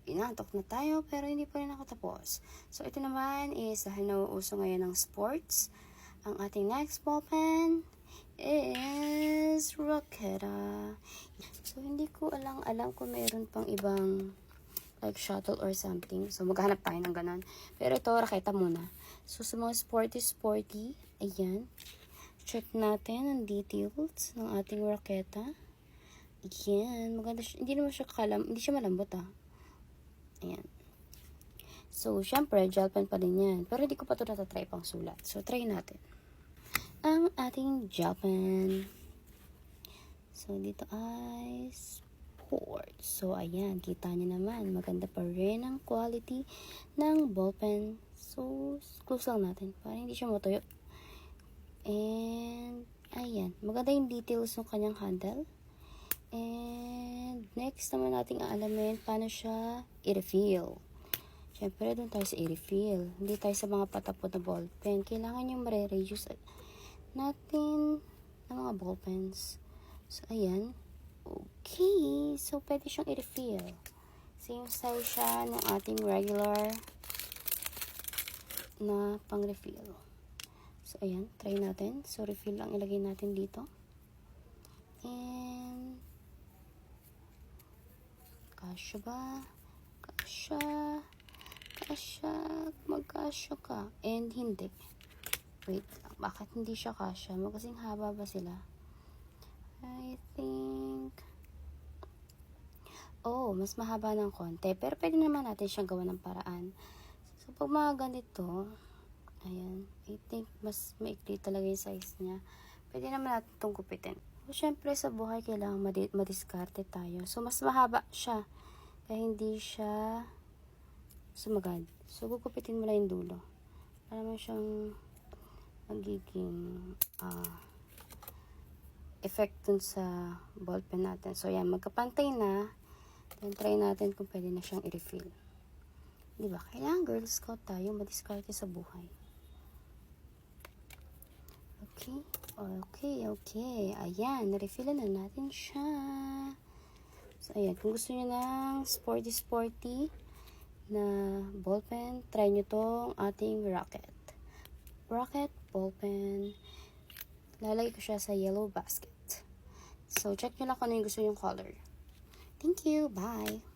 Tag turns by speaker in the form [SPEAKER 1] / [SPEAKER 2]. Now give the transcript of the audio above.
[SPEAKER 1] inantok na tayo pero hindi pa rin nakatapos. So ito naman is dahil nauuso ngayon ng sports, ang ating next ball pen is Rocketa. So hindi ko alam kung mayroon pang ibang like shuttle or something. So maghanap tayo ng ganon. Pero ito, Rocketa muna. So sa mga sporty, ayan. Check natin ang details ng ating Rocketa. Ayan, maganda siya. Hindi siya malambot Ayan. So, syempre, gel pen pa din yan. Pero hindi ko pa ito natatry pang sulat. So, try natin. Ang ating gel pen. So, dito ay sports. So, ayan, kita niyo naman. Maganda pa rin ang quality ng ball pen. So, close lang natin para hindi siya matuyo. And, ayan. Maganda yung details ng kanyang handle. And, next naman nating aalamin paano siya i-refill. Siyempre, doon tayo sa i-refill. Hindi tayo sa mga patapot na ball pen. Kailangan yung mare-reuse natin ng mga ball pens. So, ayan. Okay. So, pwede siyang i-refill. Same size siya ng ating regular na pang-refill. So, ayan. Try natin. So, refill ang ilagay natin dito. And, kasya ba? Kasya. Magkasya ka. And, hindi. Wait lang. Bakit hindi siya kasya? Magkasing haba ba sila? I think, mas mahaba ng konti. Pero, pwede naman natin siyang gawa ng paraan. So, pag mga ganito, ayan, I think mas maikli talaga yung size niya. Pwede naman natin itong gupitin. So, syempre sa buhay kailangan madiskarte tayo. So, mas mahaba siya. Kaya hindi siya sumagad. So, gugupitin mo lang yung dulo. Para naman siyang magiging effect dun sa ball pen natin. So, yan, magkapantay na. Then, try natin kung pwede na siyang i-refill. Diba? Kailangan Girl Scout tayo madiskarte sa buhay. Okay. Ayan, na-refillan na natin siya. So, ayan. Kung gusto nyo ng sporty na ball pen, try nyo tong ating Rocket ball pen. Lalagay ko siya sa yellow basket. So, check nyo lang kung ano yung gusto nyong color. Thank you. Bye!